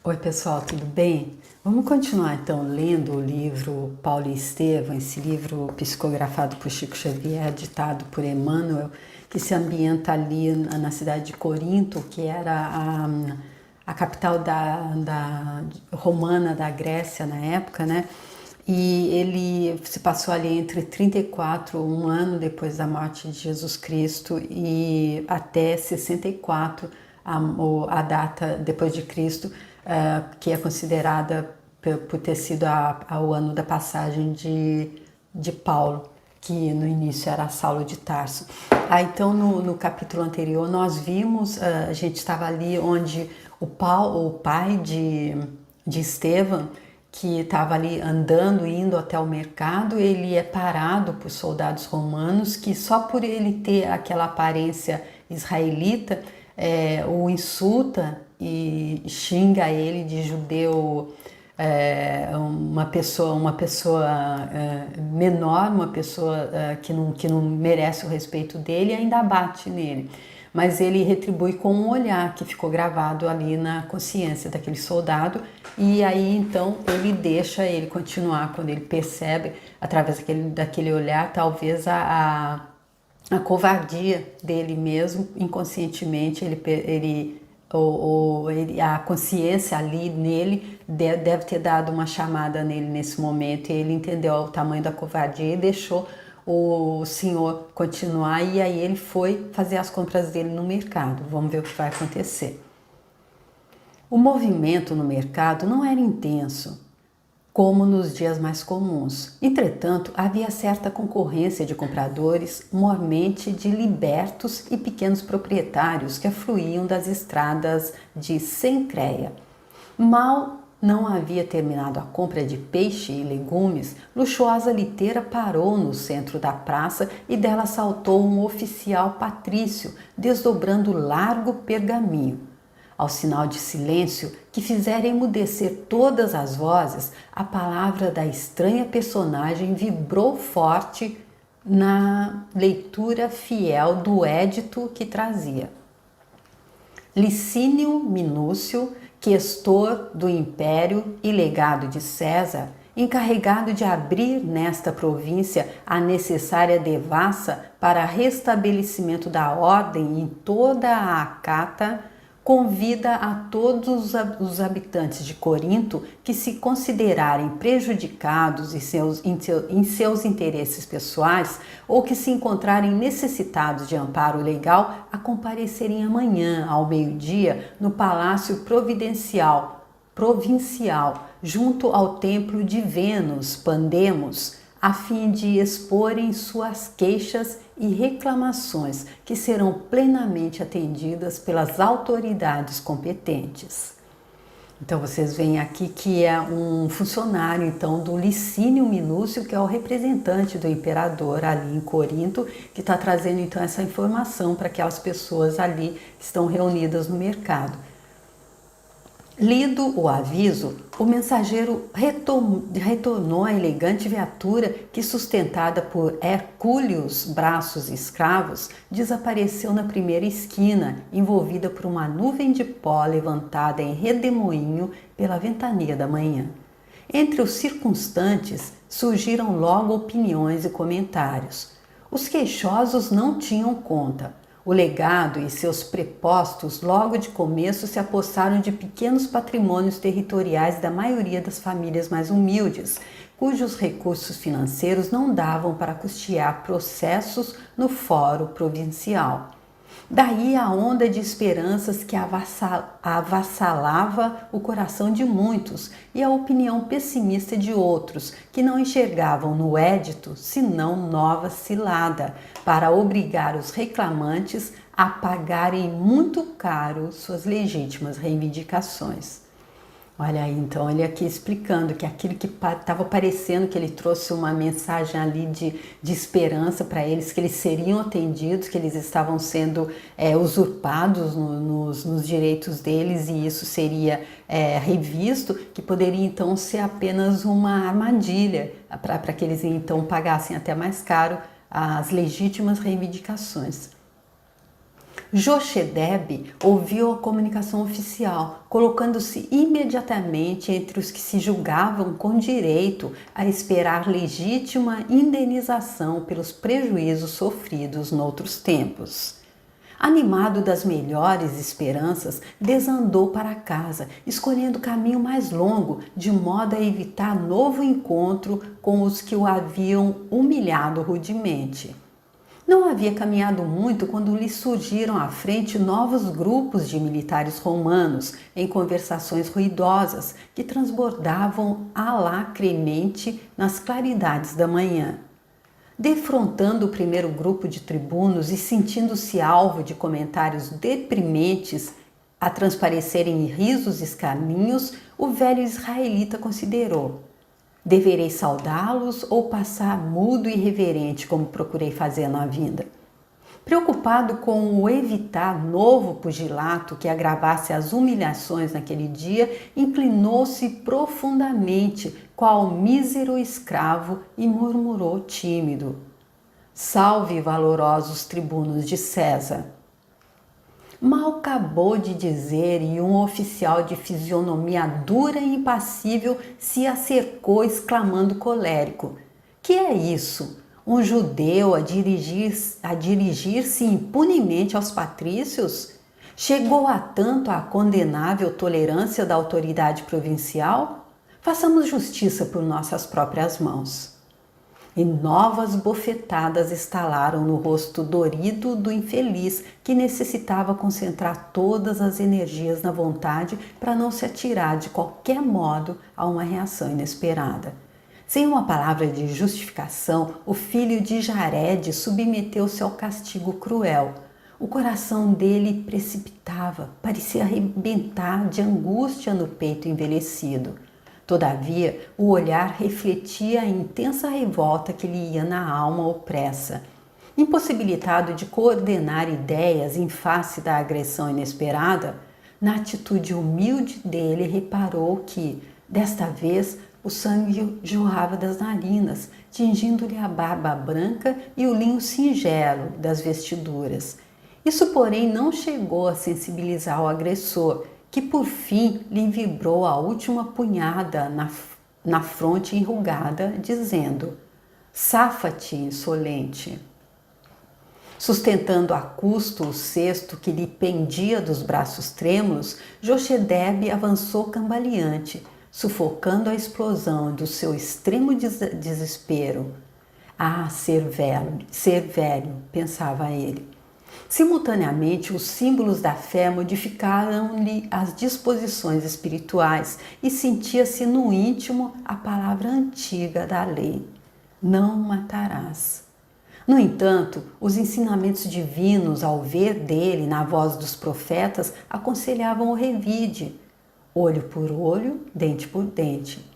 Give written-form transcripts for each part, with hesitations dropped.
Oi pessoal, tudo bem? Vamos continuar então lendo o livro Paulo e Estevão, esse livro psicografado por Chico Xavier, ditado por Emmanuel, que se ambienta ali na cidade de Corinto, que era a capital da romana da Grécia na época, né? E ele se passou ali entre 34, um ano depois da morte de Jesus Cristo, e até 64, a data depois de Cristo, que é considerada por ter sido o ano da passagem de Paulo, que no início era Saulo de Tarso. Então no capítulo anterior nós vimos, a gente estava ali onde o pai de Estevão, que estava ali andando, indo até o mercado, ele é parado por soldados romanos que só por ele ter aquela aparência israelita, o insulta e xinga ele de judeu, uma pessoa menor, uma pessoa que não merece o respeito dele, e ainda bate nele. Mas ele retribui com um olhar que ficou gravado ali na consciência daquele soldado, e aí então ele deixa ele continuar quando ele percebe, através daquele olhar, talvez a covardia dele mesmo, inconscientemente, a consciência ali nele deve ter dado uma chamada nele nesse momento, e ele entendeu o tamanho da covardia e deixou o senhor continuar, e aí ele foi fazer as compras dele no mercado. Vamos ver o que vai acontecer. O movimento no mercado não era intenso, como nos dias mais comuns. Entretanto, havia certa concorrência de compradores, mormente de libertos e pequenos proprietários que afluíam das estradas de Cencreia. Mal não havia terminado a compra de peixe e legumes, luxuosa liteira parou no centro da praça e dela saltou um oficial patrício, desdobrando largo pergaminho. Ao sinal de silêncio que fizera emudecer todas as vozes, a palavra da estranha personagem vibrou forte na leitura fiel do édito que trazia. Licínio Minúcio, questor do Império e legado de César, encarregado de abrir nesta província a necessária devassa para restabelecimento da ordem em toda a Acata, convida a todos os habitantes de Corinto que se considerarem prejudicados em seus interesses pessoais ou que se encontrarem necessitados de amparo legal a comparecerem amanhã, ao meio-dia, no Palácio Provincial, junto ao templo de Vênus, Pandemos, a fim de exporem suas queixas e reclamações, que serão plenamente atendidas pelas autoridades competentes. Então vocês veem aqui que é um funcionário então do Licínio Minúcio, que é o representante do imperador ali em Corinto, que está trazendo então essa informação para aquelas pessoas ali que estão reunidas no mercado. Lido o aviso, o mensageiro retornou à elegante viatura que, sustentada por hercúleos braços escravos, desapareceu na primeira esquina, envolvida por uma nuvem de pó levantada em redemoinho pela ventania da manhã. Entre os circunstantes surgiram logo opiniões e comentários. Os queixosos não tinham conta. O legado e seus prepostos logo de começo se apossaram de pequenos patrimônios territoriais da maioria das famílias mais humildes, cujos recursos financeiros não davam para custear processos no fórum provincial. Daí a onda de esperanças que avassalava o coração de muitos e a opinião pessimista de outros, que não enxergavam no édito senão nova cilada para obrigar os reclamantes a pagarem muito caro suas legítimas reivindicações. Olha aí, então, ele aqui explicando que aquilo que estava parecendo que ele trouxe uma mensagem ali de esperança para eles, que eles seriam atendidos, que eles estavam sendo usurpados nos direitos deles, e isso seria revisto, que poderia então ser apenas uma armadilha para que eles então pagassem até mais caro as legítimas reivindicações. Jochedeb ouviu a comunicação oficial, colocando-se imediatamente entre os que se julgavam com direito a esperar legítima indenização pelos prejuízos sofridos noutros tempos. Animado das melhores esperanças, desandou para casa, escolhendo o caminho mais longo, de modo a evitar novo encontro com os que o haviam humilhado rudemente. Não havia caminhado muito quando lhe surgiram à frente novos grupos de militares romanos em conversações ruidosas que transbordavam alacremente nas claridades da manhã. Defrontando o primeiro grupo de tribunos e sentindo-se alvo de comentários deprimentes a transparecerem em risos escarninhos, o velho israelita considerou: deverei saudá-los ou passar mudo e reverente como procurei fazer na vinda? Preocupado com o evitar novo pugilato que agravasse as humilhações naquele dia, inclinou-se profundamente, qual mísero escravo, e murmurou tímido: salve, valorosos tribunos de César! Mal acabou de dizer e um oficial de fisionomia dura e impassível se acercou exclamando colérico: que é isso? Um judeu a dirigir-se impunemente aos patrícios? Chegou a tanto a condenável tolerância da autoridade provincial? Façamos justiça por nossas próprias mãos. E novas bofetadas estalaram no rosto dorido do infeliz, que necessitava concentrar todas as energias na vontade para não se atirar de qualquer modo a uma reação inesperada. Sem uma palavra de justificação, o filho de Jared submeteu-se ao castigo cruel. O coração dele precipitava, parecia arrebentar de angústia no peito envelhecido. Todavia, o olhar refletia a intensa revolta que lhe ia na alma opressa. Impossibilitado de coordenar ideias em face da agressão inesperada, na atitude humilde dele reparou que, desta vez, o sangue jorrava das narinas, tingindo-lhe a barba branca e o linho singelo das vestiduras. Isso, porém, não chegou a sensibilizar o agressor, que por fim lhe vibrou a última punhada na fronte enrugada, dizendo: safa-te, insolente. Sustentando a custo o cesto que lhe pendia dos braços trêmulos, Jochedeb avançou cambaleante, sufocando a explosão do seu extremo desespero. Ah, ser velho, pensava ele. Simultaneamente, os símbolos da fé modificaram-lhe as disposições espirituais e sentia-se no íntimo a palavra antiga da lei: não matarás. No entanto, os ensinamentos divinos, ao ver dele na voz dos profetas, aconselhavam o revide: olho por olho, dente por dente.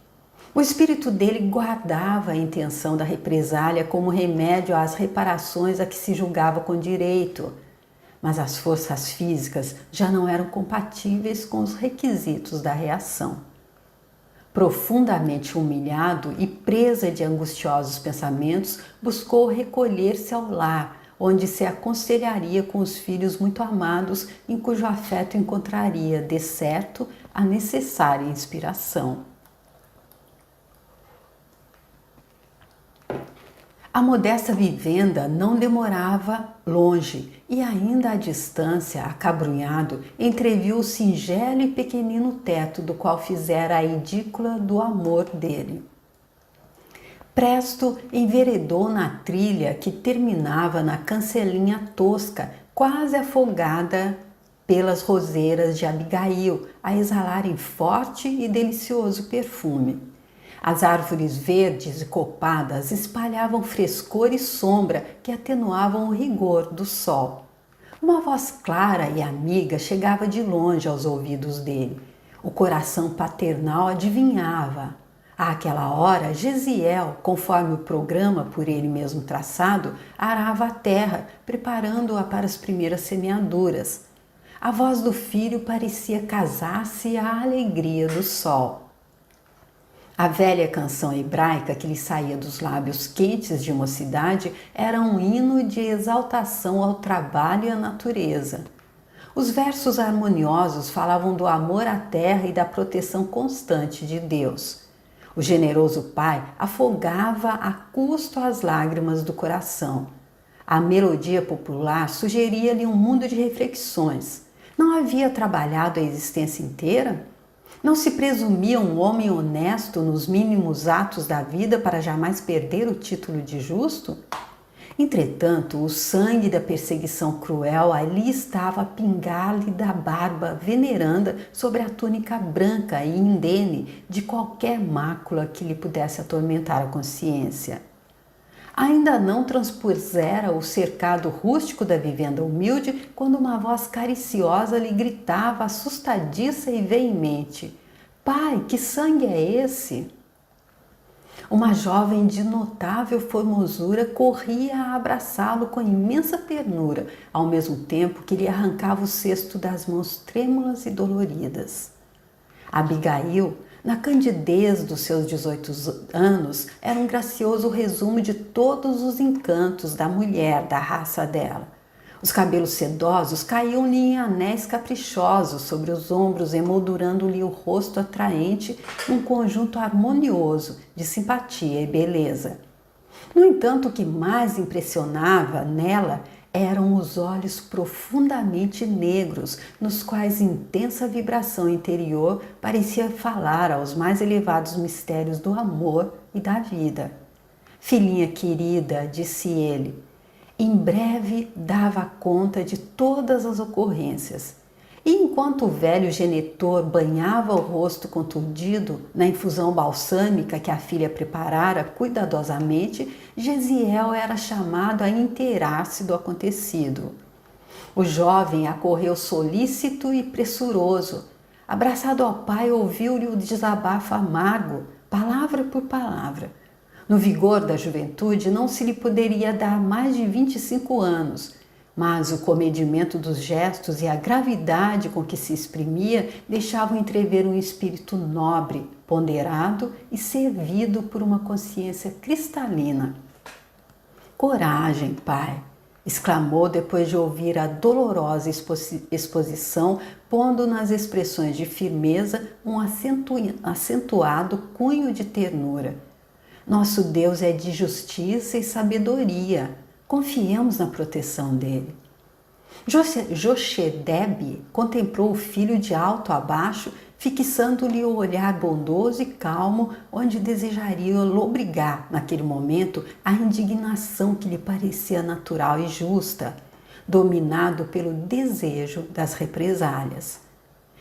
O espírito dele guardava a intenção da represália como remédio às reparações a que se julgava com direito, mas as forças físicas já não eram compatíveis com os requisitos da reação. Profundamente humilhado e presa de angustiosos pensamentos, buscou recolher-se ao lar, onde se aconselharia com os filhos muito amados, em cujo afeto encontraria, de certo, a necessária inspiração. A modesta vivenda não demorava longe e ainda à distância, acabrunhado, entreviu o singelo e pequenino teto do qual fizera a edícula do amor dele. Presto enveredou na trilha que terminava na cancelinha tosca, quase afogada pelas roseiras de Abigail, a exalarem forte e delicioso perfume. As árvores verdes e copadas espalhavam frescor e sombra que atenuavam o rigor do sol. Uma voz clara e amiga chegava de longe aos ouvidos dele. O coração paternal adivinhava. Àquela hora, Gesiel, conforme o programa por ele mesmo traçado, arava a terra, preparando-a para as primeiras semeaduras. A voz do filho parecia casar-se à alegria do sol. A velha canção hebraica que lhe saía dos lábios quentes de mocidade era um hino de exaltação ao trabalho e à natureza. Os versos harmoniosos falavam do amor à terra e da proteção constante de Deus. O generoso pai afogava a custo as lágrimas do coração. A melodia popular sugeria-lhe um mundo de reflexões. Não havia trabalhado a existência inteira? Não se presumia um homem honesto nos mínimos atos da vida para jamais perder o título de justo? Entretanto, o sangue da perseguição cruel ali estava a pingar-lhe da barba veneranda sobre a túnica branca e indene de qualquer mácula que lhe pudesse atormentar a consciência. Ainda não transpusera o cercado rústico da vivenda humilde quando uma voz cariciosa lhe gritava assustadiça e veemente: "Pai, que sangue é esse?" Uma jovem de notável formosura corria a abraçá-lo com imensa ternura, ao mesmo tempo que lhe arrancava o cesto das mãos trêmulas e doloridas. Abigail, na candidez dos seus 18 anos, era um gracioso resumo de todos os encantos da mulher da raça dela. Os cabelos sedosos caíam-lhe em anéis caprichosos sobre os ombros, emoldurando-lhe o rosto atraente num conjunto harmonioso de simpatia e beleza. No entanto, o que mais impressionava nela eram os olhos profundamente negros, nos quais intensa vibração interior parecia falar aos mais elevados mistérios do amor e da vida. "Filhinha querida", disse ele, em breve dava conta de todas as ocorrências. E enquanto o velho genitor banhava o rosto contundido na infusão balsâmica que a filha preparara cuidadosamente, Gesiel era chamado a inteirar-se do acontecido. O jovem acorreu solícito e pressuroso. Abraçado ao pai, ouviu-lhe o desabafo amargo, palavra por palavra. No vigor da juventude, não se lhe poderia dar mais de 25 anos, mas o comedimento dos gestos e a gravidade com que se exprimia deixavam entrever um espírito nobre, ponderado e servido por uma consciência cristalina. "Coragem, pai!" exclamou depois de ouvir a dolorosa exposição, pondo nas expressões de firmeza um acentuado cunho de ternura. "Nosso Deus é de justiça e sabedoria. Confiemos na proteção dele." Jochedebe contemplou o filho de alto a baixo, fixando-lhe o olhar bondoso e calmo, onde desejaria lobrigar, naquele momento, a indignação que lhe parecia natural e justa, dominado pelo desejo das represálias.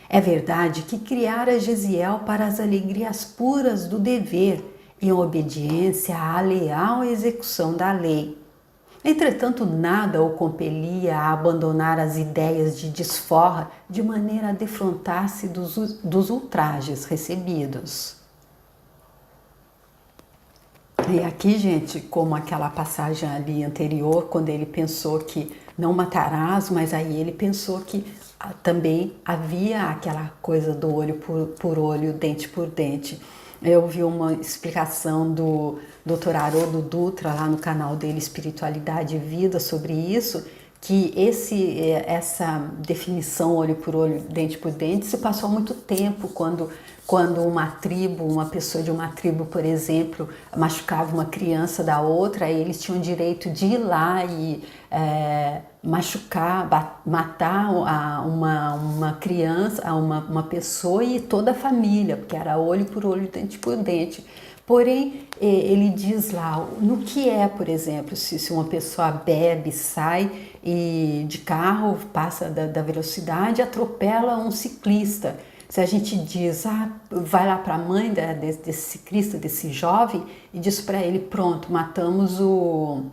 É verdade que criara Gesiel para as alegrias puras do dever, em obediência à leal execução da lei. Entretanto, nada o compelia a abandonar as ideias de desforra de maneira a defrontar-se dos ultrajes recebidos. E aqui, gente, como aquela passagem ali anterior, quando ele pensou que não matarás, mas aí ele pensou que também havia aquela coisa do olho por olho, dente por dente. Eu vi uma explicação do Dr. Haroldo Dutra lá no canal dele Espiritualidade e Vida sobre isso, que essa definição olho por olho, dente por dente se passou há muito tempo quando uma tribo, uma pessoa de uma tribo, por exemplo, machucava uma criança da outra, aí eles tinham o direito de ir lá e machucar, matar uma criança, uma pessoa e toda a família, porque era olho por olho, dente por dente. Porém, ele diz lá, no que é, por exemplo, se uma pessoa bebe, sai e de carro, passa da velocidade, atropela um ciclista. Se a gente diz, vai lá para a mãe desse ciclista, desse jovem, e diz para ele, pronto, matamos o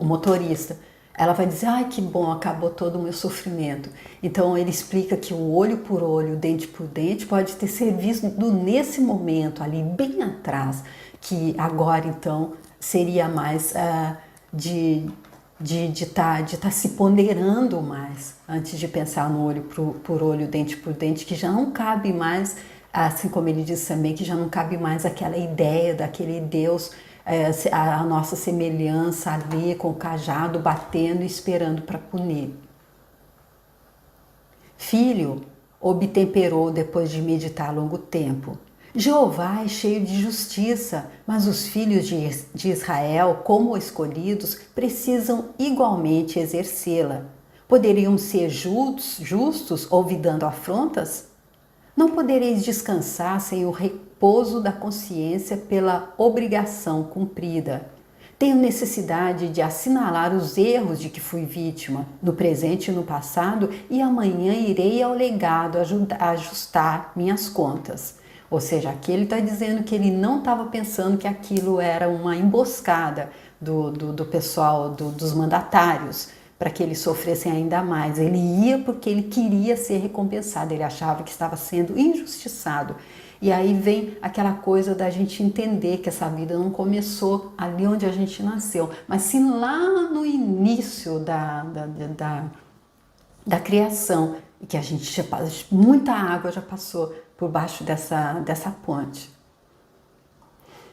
motorista. Ela vai dizer, que bom, acabou todo o meu sofrimento. Então ele explica que o olho por olho, dente por dente, pode ter servido nesse momento, ali bem atrás, que agora então seria mais de estar se ponderando mais antes de pensar no olho por olho, dente por dente, que já não cabe mais, assim como ele diz também, que já não cabe mais aquela ideia daquele Deus, a nossa semelhança ali com o cajado batendo e esperando para punir. Filho, obtemperou depois de meditar longo tempo. Jeová é cheio de justiça, mas os filhos de Israel, como escolhidos, precisam igualmente exercê-la. Poderiam ser justos olvidando afrontas? Não podereis descansar sem o repouso da consciência pela obrigação cumprida. Tenho necessidade de assinalar os erros de que fui vítima, no presente e no passado, e amanhã irei ao legado ajustar minhas contas. Ou seja, aqui ele está dizendo que ele não estava pensando que aquilo era uma emboscada do pessoal, dos mandatários, para que eles sofressem ainda mais. Ele ia porque ele queria ser recompensado, ele achava que estava sendo injustiçado. E aí vem aquela coisa da gente entender que essa vida não começou ali onde a gente nasceu, mas sim lá no início da criação, e que a gente já muita água já passou por baixo dessa ponte.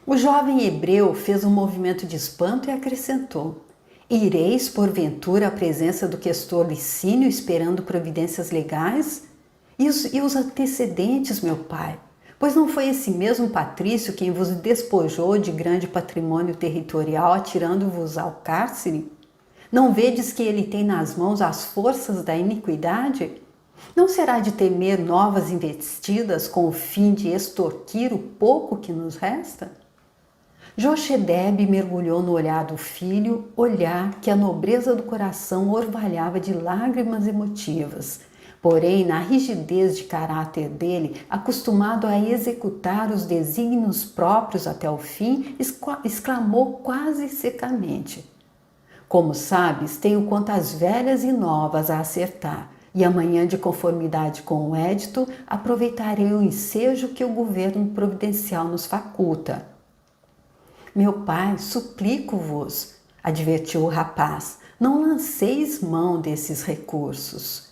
O jovem hebreu fez um movimento de espanto e acrescentou: ireis, porventura, à presença do questor Licínio esperando providências legais? E os antecedentes, meu pai? Pois não foi esse mesmo patrício quem vos despojou de grande patrimônio territorial, atirando-vos ao cárcere? Não vedes que ele tem nas mãos as forças da iniquidade? Não será de temer novas investidas com o fim de extorquir o pouco que nos resta? Jochedebe mergulhou no olhar do filho, olhar que a nobreza do coração orvalhava de lágrimas emotivas. Porém, na rigidez de caráter dele, acostumado a executar os desígnios próprios até o fim, exclamou quase secamente: como sabes, tenho contas velhas e novas a acertar, e amanhã, de conformidade com o édito, aproveitarei o ensejo que o governo providencial nos faculta. Meu pai, suplico-vos, advertiu o rapaz, não lanceis mão desses recursos.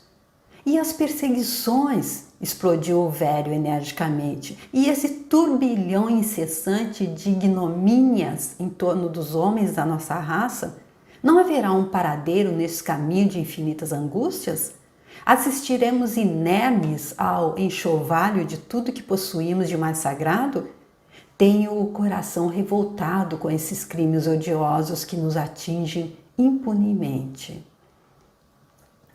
E as perseguições? Explodiu o velho energicamente. E esse turbilhão incessante de ignomínias em torno dos homens da nossa raça? Não haverá um paradeiro nesse caminho de infinitas angústias? Assistiremos inermes ao enxovalho de tudo que possuímos de mais sagrado? Tenho o coração revoltado com esses crimes odiosos que nos atingem impunemente.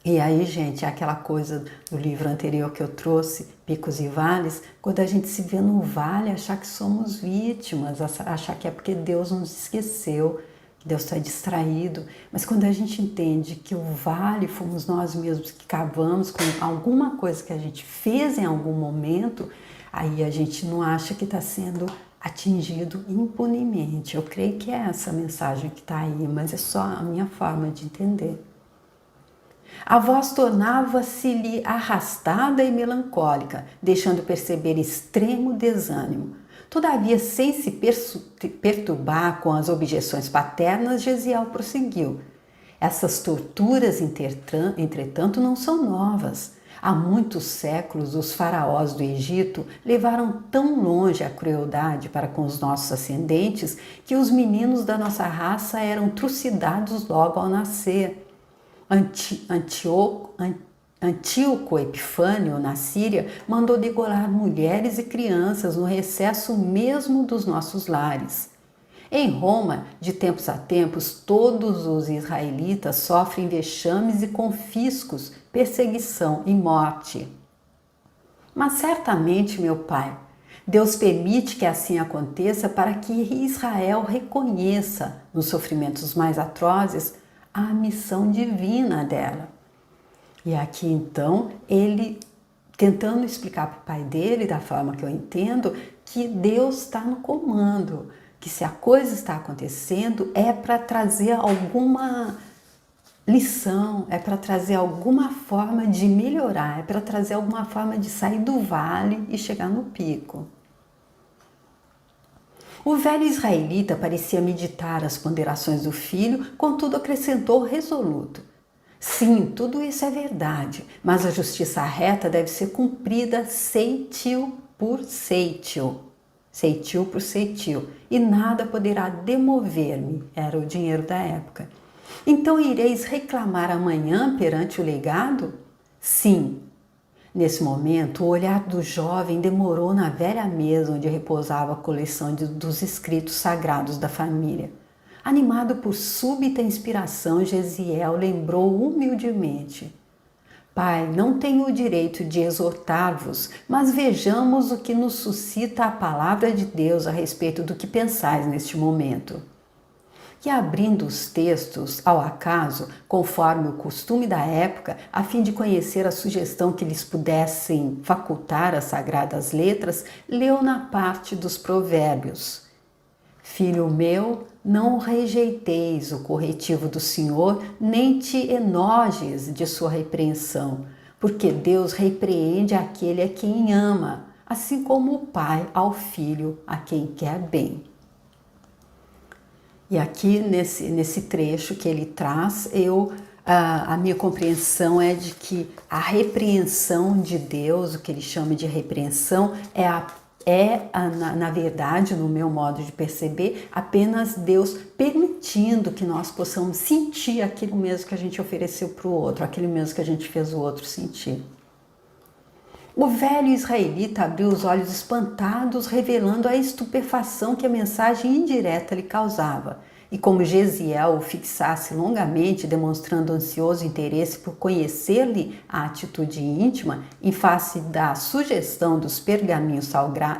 E aí, gente, é aquela coisa do livro anterior que eu trouxe, Picos e Vales, quando a gente se vê no vale, achar que somos vítimas, achar que é porque Deus nos esqueceu, que Deus está distraído. Mas quando a gente entende que o vale fomos nós mesmos que cavamos com alguma coisa que a gente fez em algum momento, aí a gente não acha que está sendo atingido impunemente. Eu creio que é essa a mensagem que está aí, mas é só a minha forma de entender. A voz tornava-se-lhe arrastada e melancólica, deixando perceber extremo desânimo. Todavia, sem se perturbar com as objeções paternas, Gesiel prosseguiu. Essas torturas, entretanto, não são novas. Há muitos séculos, os faraós do Egito levaram tão longe a crueldade para com os nossos ascendentes que os meninos da nossa raça eram trucidados logo ao nascer. Antíoco Epifânio, na Síria, mandou degolar mulheres e crianças no recesso mesmo dos nossos lares. Em Roma, de tempos a tempos, todos os israelitas sofrem vexames e confiscos, perseguição e morte. Mas certamente, meu pai, Deus permite que assim aconteça para que Israel reconheça, nos sofrimentos mais atrozes, a missão divina dela. E aqui então, ele tentando explicar para o pai dele, da forma que eu entendo, que Deus está no comando, que se a coisa está acontecendo é para trazer alguma lição, é para trazer alguma forma de melhorar, é para trazer alguma forma de sair do vale e chegar no pico. O velho israelita parecia meditar as ponderações do filho, contudo acrescentou resoluto: sim, tudo isso é verdade, mas a justiça reta deve ser cumprida ceitil por ceitil, e nada poderá demover-me, era o dinheiro da época. Então ireis reclamar amanhã perante o legado? Sim, Nesse momento, o olhar do jovem demorou na velha mesa onde repousava a coleção dos escritos sagrados da família. Animado por súbita inspiração, Gesiel lembrou humildemente: Pai, não tenho o direito de exortar-vos, mas vejamos o que nos suscita a palavra de Deus a respeito do que pensais neste momento. E abrindo os textos ao acaso, conforme o costume da época, a fim de conhecer a sugestão que lhes pudessem facultar as sagradas letras, leu na parte dos provérbios: Filho meu, não rejeiteis o corretivo do Senhor, nem te enojes de sua repreensão, porque Deus repreende aquele a quem ama, assim como o pai ao filho a quem quer bem. E aqui nesse trecho que ele traz, a minha compreensão é de que a repreensão de Deus, o que ele chama de repreensão, na verdade, no meu modo de perceber, apenas Deus permitindo que nós possamos sentir aquilo mesmo que a gente ofereceu para o outro, aquilo mesmo que a gente fez o outro sentir. O velho israelita abriu os olhos espantados, revelando a estupefação que a mensagem indireta lhe causava. E como Gesiel o fixasse longamente, demonstrando ansioso interesse por conhecer-lhe a atitude íntima, em face da sugestão dos pergaminhos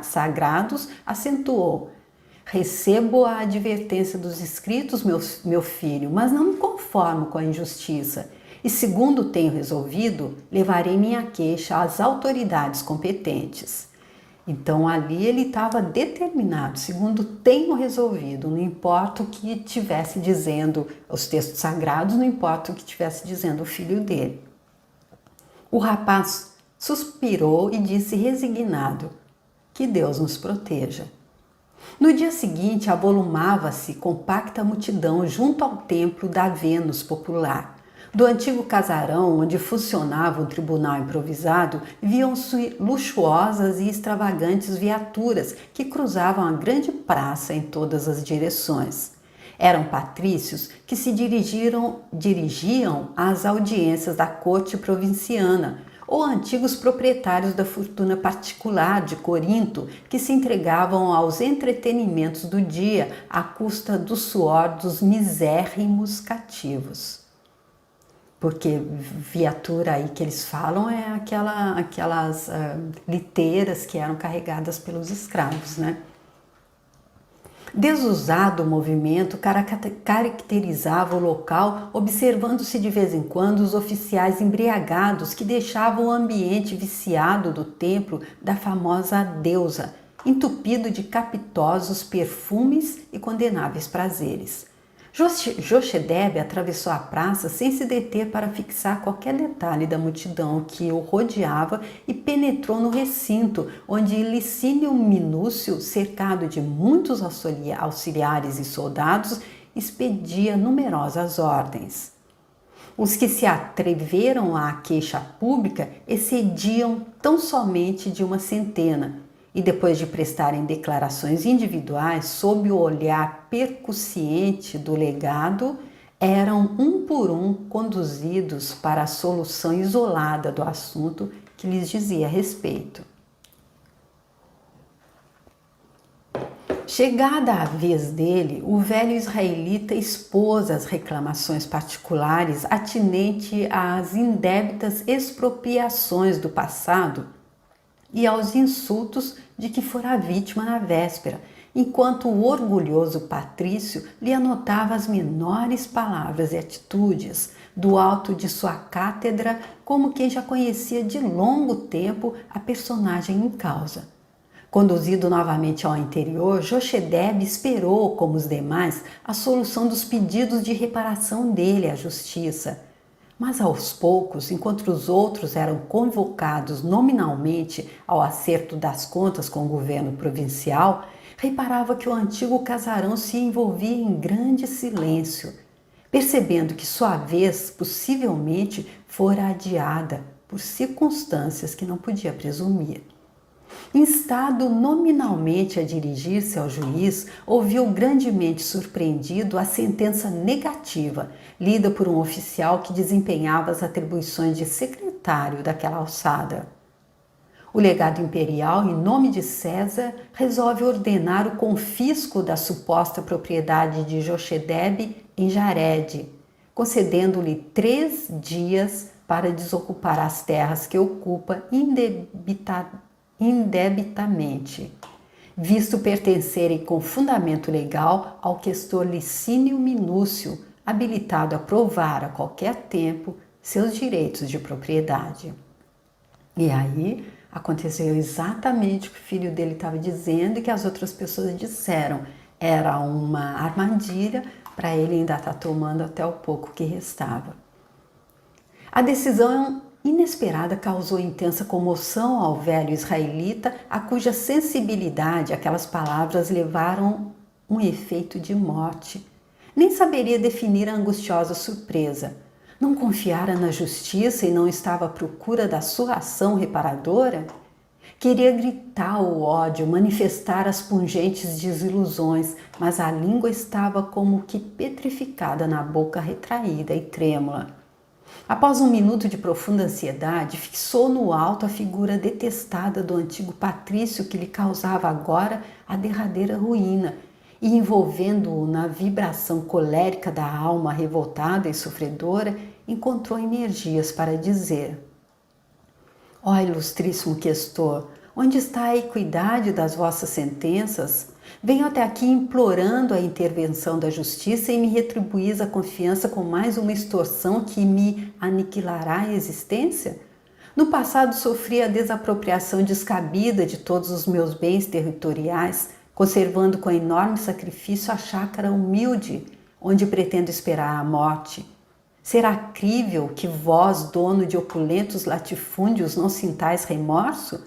sagrados, acentuou: Recebo a advertência dos escritos, meu filho, mas não me conformo com a injustiça. E segundo tenho resolvido, levarei minha queixa às autoridades competentes. Então ali ele estava determinado, segundo tenho resolvido, não importa o que estivesse dizendo os textos sagrados, não importa o que estivesse dizendo o filho dele. O rapaz suspirou e disse resignado: Que Deus nos proteja. No dia seguinte, avolumava-se compacta multidão junto ao templo da Vênus popular. Do antigo casarão, onde funcionava um tribunal improvisado, viam-se luxuosas e extravagantes viaturas que cruzavam a grande praça em todas as direções. Eram patrícios que se dirigiam às audiências da corte provinciana, ou antigos proprietários da fortuna particular de Corinto, que se entregavam aos entretenimentos do dia à custa do suor dos misérrimos cativos. Porque viatura aí que eles falam é aquelas liteiras que eram carregadas pelos escravos, né? Desusado o movimento caracterizava o local, observando-se de vez em quando os oficiais embriagados que deixavam o ambiente viciado do templo da famosa deusa, entupido de capitosos perfumes e condenáveis prazeres. Jochedebe atravessou a praça sem se deter para fixar qualquer detalhe da multidão que o rodeava e penetrou no recinto, onde Licínio Minúcio, cercado de muitos auxiliares e soldados, expedia numerosas ordens. Os que se atreveram à queixa pública excediam tão somente de 100, e depois de prestarem declarações individuais sob o olhar percussiente do legado, eram um por um conduzidos para a solução isolada do assunto que lhes dizia respeito. Chegada a vez dele, o velho israelita expôs as reclamações particulares atinentes às indébitas expropriações do passado e aos insultos de que fora vítima na véspera, enquanto o orgulhoso patrício lhe anotava as menores palavras e atitudes do alto de sua cátedra, como quem já conhecia de longo tempo a personagem em causa. Conduzido novamente ao interior, Jochedebe esperou, como os demais, a solução dos pedidos de reparação dele à justiça. Mas aos poucos, enquanto os outros eram convocados nominalmente ao acerto das contas com o governo provincial, reparava que o antigo casarão se envolvia em grande silêncio, percebendo que sua vez possivelmente fora adiada por circunstâncias que não podia presumir. Instado nominalmente a dirigir-se ao juiz, ouviu grandemente surpreendido a sentença negativa, lida por um oficial que desempenhava as atribuições de secretário daquela alçada. O legado imperial, em nome de César, resolve ordenar o confisco da suposta propriedade de Jochedeb em Jared, concedendo-lhe 3 dias para desocupar as terras que ocupa indebitamente, visto pertencerem com fundamento legal ao questor Licínio Minúcio, habilitado a provar a qualquer tempo seus direitos de propriedade. E aí aconteceu exatamente o que o filho dele estava dizendo e que as outras pessoas disseram. Era uma armadilha para ele ainda estar tomando até o pouco que restava. A decisão inesperada causou intensa comoção ao velho israelita, a cuja sensibilidade aquelas palavras levaram um efeito de morte. Nem saberia definir a angustiosa surpresa. Não confiara na justiça e não estava à procura da sua ação reparadora? Queria gritar o ódio, manifestar as pungentes desilusões, mas a língua estava como que petrificada na boca retraída e trêmula. Após um minuto de profunda ansiedade, fixou no alto a figura detestada do antigo patrício que lhe causava agora a derradeira ruína, e envolvendo-o na vibração colérica da alma revoltada e sofredora, encontrou energias para dizer: ó ilustríssimo questor, onde está a equidade das vossas sentenças? Venho até aqui implorando a intervenção da justiça e me retribuís a confiança com mais uma extorsão que me aniquilará a existência? No passado sofri a desapropriação descabida de todos os meus bens territoriais, conservando com enorme sacrifício a chácara humilde, onde pretendo esperar a morte. Será crível que vós, dono de opulentos latifúndios, não sintais remorso?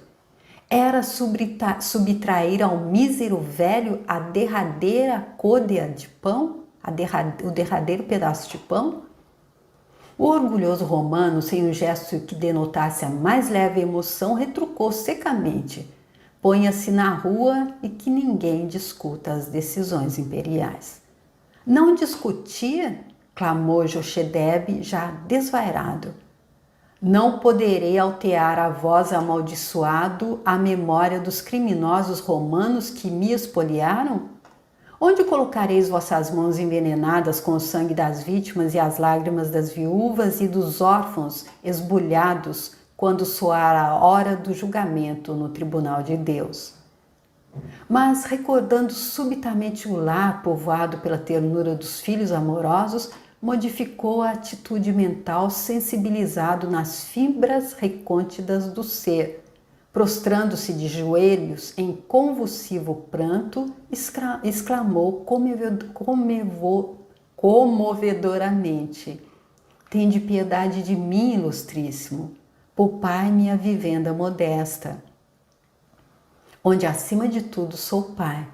Era subtrair ao mísero velho a derradeira côdea de pão? O derradeiro pedaço de pão? O orgulhoso romano, sem um gesto que denotasse a mais leve emoção, retrucou secamente: ponha-se na rua e que ninguém discuta as decisões imperiais. Não discutia? Clamou Jochedeb, já desvairado. Não poderei altear a vós amaldiçoado a memória dos criminosos romanos que me espoliaram? Onde colocareis vossas mãos envenenadas com o sangue das vítimas e as lágrimas das viúvas e dos órfãos esbulhados quando soar a hora do julgamento no tribunal de Deus? Mas, recordando subitamente o lar povoado pela ternura dos filhos amorosos, modificou a atitude mental, sensibilizado nas fibras recônditas do ser. Prostrando-se de joelhos em convulsivo pranto, exclamou comovedoramente: tende piedade de mim, ilustríssimo, poupai-me a vivenda modesta, onde acima de tudo sou pai.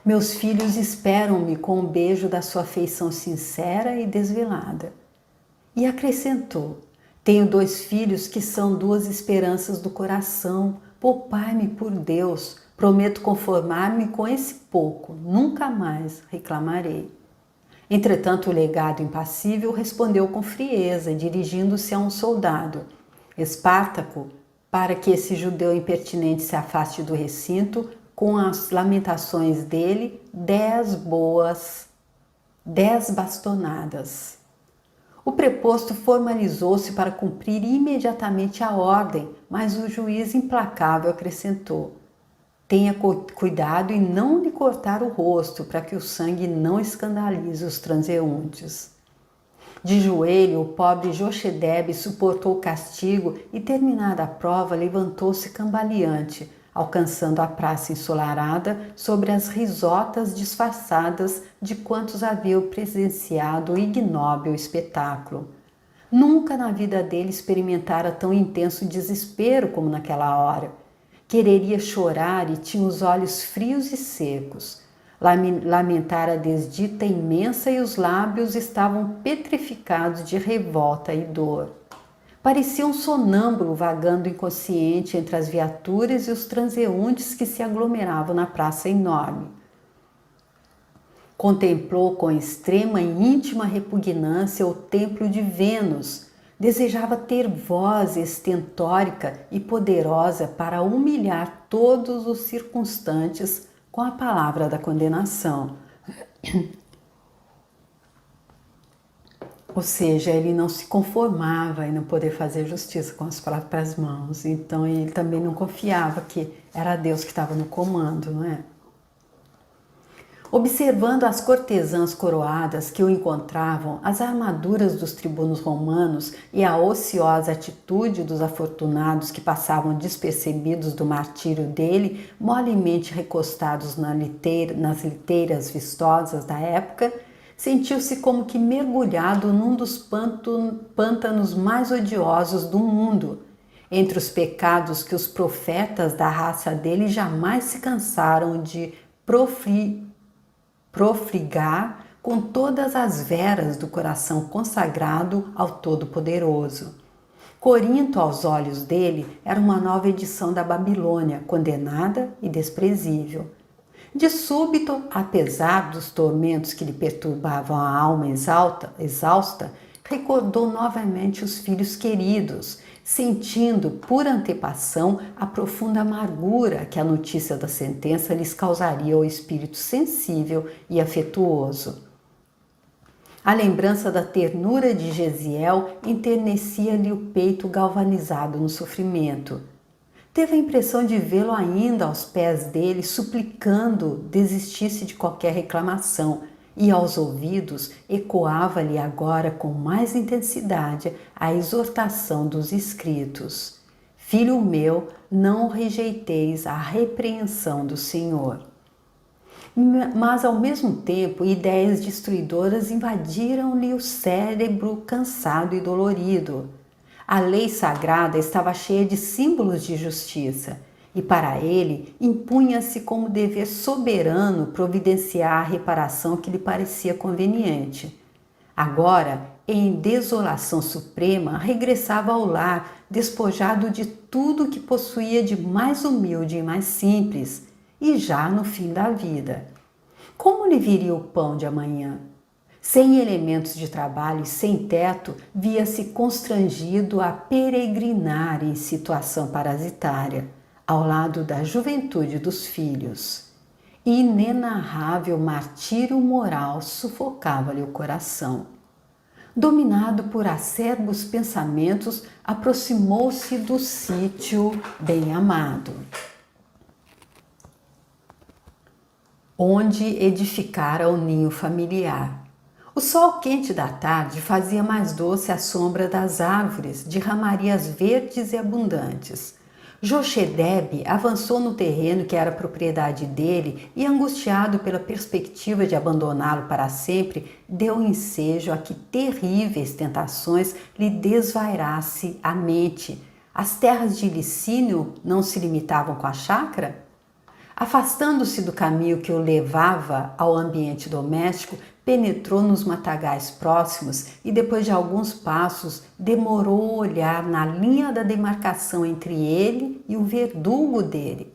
Meus filhos esperam-me com um beijo da sua afeição sincera e desvelada. E acrescentou: tenho 2 filhos que são 2 esperanças do coração. Poupai-me por Deus. Prometo conformar-me com esse pouco. Nunca mais reclamarei. Entretanto, o legado impassível respondeu com frieza, dirigindo-se a um soldado: Espartaco, para que esse judeu impertinente se afaste do recinto, com as lamentações dele, 10 bastonadas. O preposto formalizou-se para cumprir imediatamente a ordem, mas o juiz implacável acrescentou: tenha cuidado em não lhe cortar o rosto, para que o sangue não escandalize os transeuntes. De joelho, o pobre Jochedeb suportou o castigo e, terminada a prova, levantou-se cambaleante, alcançando a praça ensolarada sobre as risotas disfarçadas de quantos haviam presenciado o ignóbil espetáculo. Nunca na vida dele experimentara tão intenso desespero como naquela hora. Quereria chorar e tinha os olhos frios e secos. Lamentara a desdita imensa e os lábios estavam petrificados de revolta e dor. Parecia um sonâmbulo vagando inconsciente entre as viaturas e os transeuntes que se aglomeravam na praça enorme. Contemplou com extrema e íntima repugnância o templo de Vênus, Desejava ter voz estentórica e poderosa para humilhar todos os circunstantes com a palavra da condenação. Ou seja, ele não se conformava em não poder fazer justiça com as próprias mãos. Então ele também não confiava que era Deus que estava no comando, não é? Observando as cortesãs coroadas que o encontravam, as armaduras dos tribunos romanos e a ociosa atitude dos afortunados que passavam despercebidos do martírio dele, molemente recostados nas liteiras vistosas da época, sentiu-se como que mergulhado num dos pântanos mais odiosos do mundo, entre os pecados que os profetas da raça dele jamais se cansaram de profligar com todas as veras do coração consagrado ao Todo-Poderoso. Corinto, aos olhos dele, era uma nova edição da Babilônia, condenada e desprezível. De súbito, apesar dos tormentos que lhe perturbavam a alma exausta, recordou novamente os filhos queridos, sentindo por antepassão a profunda amargura que a notícia da sentença lhes causaria ao espírito sensível e afetuoso. A lembrança da ternura de Gesiel enternecia-lhe o peito galvanizado no sofrimento. Teve a impressão de vê-lo ainda aos pés dele, suplicando desistisse de qualquer reclamação, e aos ouvidos ecoava-lhe agora com mais intensidade a exortação dos escritos: Filho meu, não rejeiteis a repreensão do Senhor. Mas, ao mesmo tempo, ideias destruidoras invadiram-lhe o cérebro cansado e dolorido. A lei sagrada estava cheia de símbolos de justiça, e para ele impunha-se como dever soberano providenciar a reparação que lhe parecia conveniente. Agora, em desolação suprema, regressava ao lar, despojado de tudo que possuía de mais humilde e mais simples, e já no fim da vida. Como lhe viria o pão de amanhã? Sem elementos de trabalho e sem teto, via-se constrangido a peregrinar em situação parasitária, ao lado da juventude dos filhos. Inenarrável martírio moral sufocava-lhe o coração. Dominado por acerbos pensamentos, aproximou-se do sítio bem-amado, onde edificara o ninho familiar. O sol quente da tarde fazia mais doce a sombra das árvores de ramarias verdes e abundantes. Jochedebe avançou no terreno que era propriedade dele e, angustiado pela perspectiva de abandoná-lo para sempre, deu ensejo a que terríveis tentações lhe desvairasse a mente. As terras de Licínio não se limitavam com a chácara? Afastando-se do caminho que o levava ao ambiente doméstico, penetrou nos matagais próximos e, depois de alguns passos, demorou o olhar na linha da demarcação entre ele e o verdugo dele.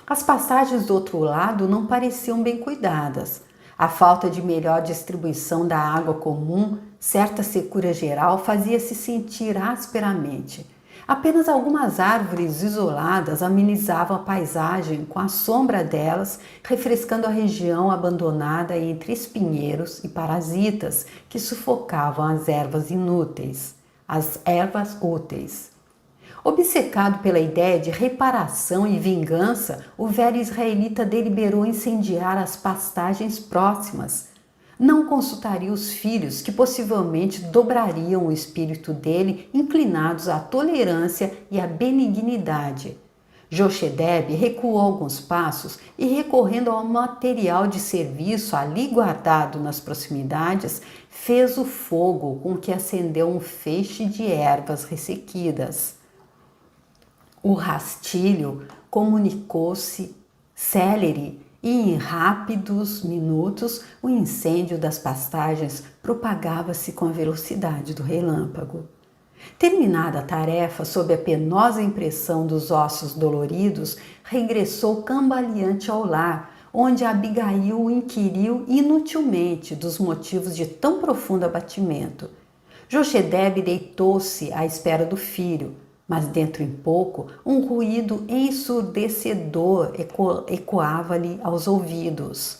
As pastagens do outro lado não pareciam bem cuidadas. A falta de melhor distribuição da água comum, certa secura geral, fazia-se sentir asperamente. Apenas algumas árvores isoladas amenizavam a paisagem com a sombra delas, refrescando a região abandonada entre espinheiros e parasitas que sufocavam as ervas úteis. Obcecado pela ideia de reparação e vingança, o velho israelita deliberou incendiar as pastagens próximas. Não consultaria os filhos, que possivelmente dobrariam o espírito dele, inclinados à tolerância e à benignidade. Jochedebe recuou alguns passos e, recorrendo ao material de serviço ali guardado nas proximidades, fez o fogo com que acendeu um feixe de ervas ressequidas. O rastilho comunicou-se célere e, em rápidos minutos, o incêndio das pastagens propagava-se com a velocidade do relâmpago. Terminada a tarefa, sob a penosa impressão dos ossos doloridos, regressou cambaleante ao lar, onde Abigail o inquiriu inutilmente dos motivos de tão profundo abatimento. Jochedebe deitou-se à espera do filho, mas dentro em pouco um ruído ensurdecedor ecoava-lhe aos ouvidos.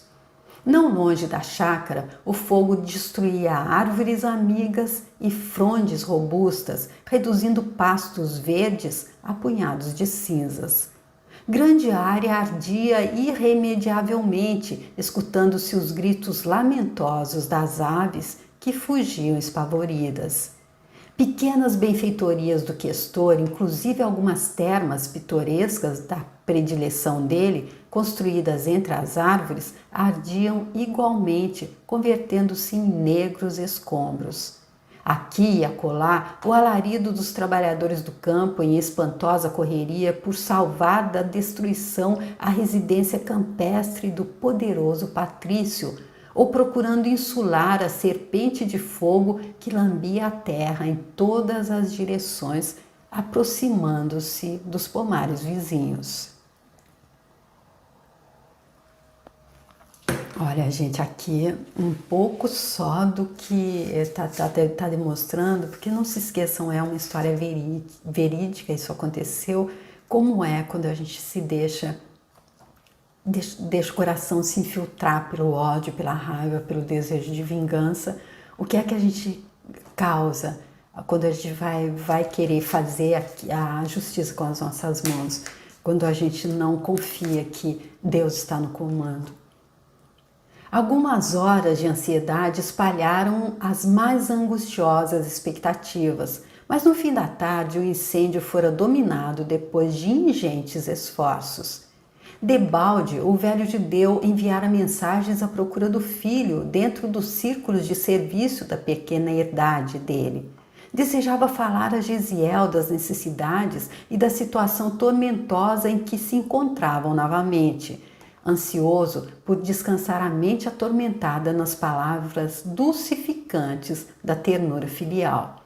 Não longe da chácara, o fogo destruía árvores amigas e frondes robustas, reduzindo pastos verdes a punhados de cinzas. Grande área ardia irremediavelmente, escutando-se os gritos lamentosos das aves que fugiam espavoridas. Pequenas benfeitorias do questor, inclusive algumas termas pitorescas da predileção dele, construídas entre as árvores, ardiam igualmente, convertendo-se em negros escombros. Aqui e acolá, o alarido dos trabalhadores do campo em espantosa correria por salvar da destruição a residência campestre do poderoso Patrício, ou procurando insular a serpente de fogo que lambia a terra em todas as direções, aproximando-se dos pomares vizinhos. Olha, gente, aqui um pouco só do que está demonstrando, porque não se esqueçam, é uma história verídica, isso aconteceu, como é quando a gente se deixa o coração se infiltrar pelo ódio, pela raiva, pelo desejo de vingança. O que é que a gente causa quando a gente vai querer fazer a justiça com as nossas mãos? Quando a gente não confia que Deus está no comando. Algumas horas de ansiedade espalharam as mais angustiosas expectativas, mas no fim da tarde o incêndio fora dominado depois de ingentes esforços. Debalde, o velho judeu enviara mensagens à procura do filho dentro dos círculos de serviço da pequena herdade dele. Desejava falar a Gesiel das necessidades e da situação tormentosa em que se encontravam novamente, ansioso por descansar a mente atormentada nas palavras dulcificantes da ternura filial.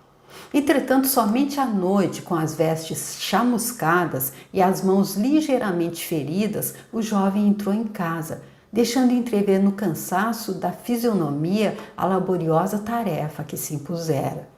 Entretanto, somente à noite, com as vestes chamuscadas e as mãos ligeiramente feridas, o jovem entrou em casa, deixando entrever no cansaço da fisionomia a laboriosa tarefa que se impusera.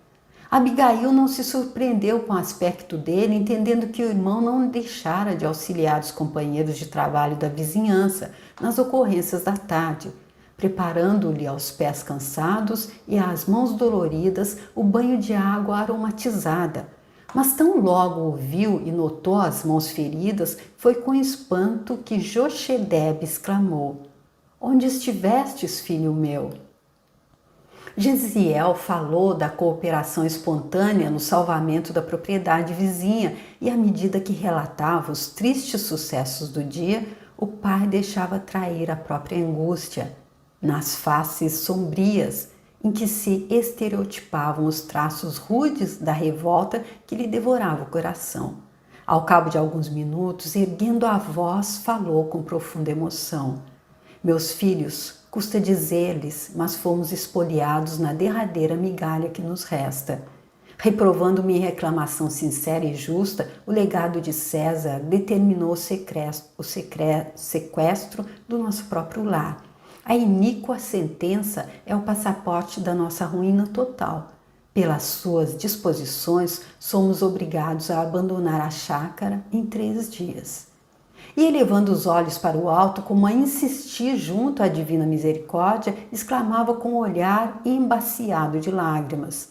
Abigail não se surpreendeu com o aspecto dele, entendendo que o irmão não deixara de auxiliar os companheiros de trabalho da vizinhança nas ocorrências da tarde, preparando-lhe aos pés cansados e às mãos doloridas o banho de água aromatizada. Mas tão logo o viu e notou as mãos feridas, foi com espanto que Jochedebe exclamou: "Onde estivestes, filho meu?" Gesiel falou da cooperação espontânea no salvamento da propriedade vizinha e, à medida que relatava os tristes sucessos do dia, o pai deixava trair a própria angústia nas faces sombrias em que se estereotipavam os traços rudes da revolta que lhe devorava o coração. Ao cabo de alguns minutos, erguendo a voz, falou com profunda emoção: "Meus filhos, custa dizer-lhes, mas fomos espoliados na derradeira migalha que nos resta. Reprovando-me em reclamação sincera e justa, o legado de César determinou o sequestro do nosso próprio lar. A iníqua sentença é o passaporte da nossa ruína total. Pelas suas disposições, somos obrigados a abandonar a chácara em 3 dias. E elevando os olhos para o alto, como a insistir junto à divina misericórdia, exclamava com o olhar embaciado de lágrimas: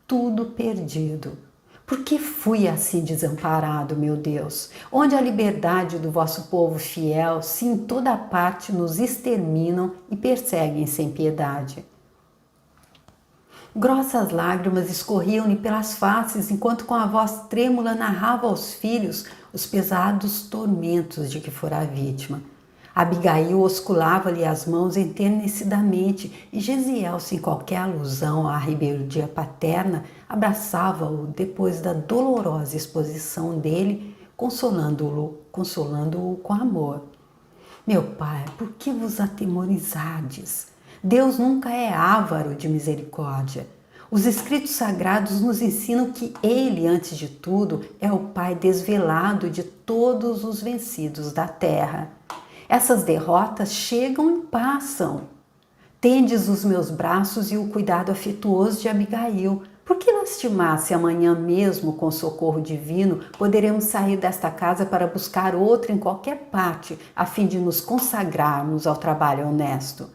"Tudo perdido. Por que fui assim desamparado, meu Deus? Onde a liberdade do vosso povo fiel, se em toda parte nos exterminam e perseguem sem piedade?" Grossas lágrimas escorriam-lhe pelas faces, enquanto com a voz trêmula narrava aos filhos os pesados tormentos de que fora a vítima. Abigail osculava-lhe as mãos enternecidamente e Gesiel, sem qualquer alusão à rebeldia paterna, abraçava-o depois da dolorosa exposição dele, consolando-o com amor. "Meu pai, por que vos atemorizardes? Deus nunca é avaro de misericórdia. Os escritos sagrados nos ensinam que Ele, antes de tudo, é o Pai desvelado de todos os vencidos da terra. Essas derrotas chegam e passam. Tendes os meus braços e o cuidado afetuoso de Abigail, Por que lastimar se amanhã mesmo, com socorro divino, poderemos sair desta casa para buscar outra em qualquer parte, a fim de nos consagrarmos ao trabalho honesto?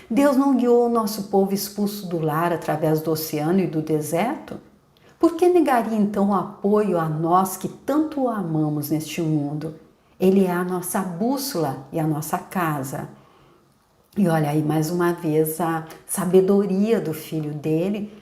Deus não guiou o nosso povo expulso do lar através do oceano e do deserto? Por que negaria então o apoio a nós que tanto o amamos neste mundo? Ele é a nossa bússola e a nossa casa. E olha aí mais uma vez a sabedoria do filho dele,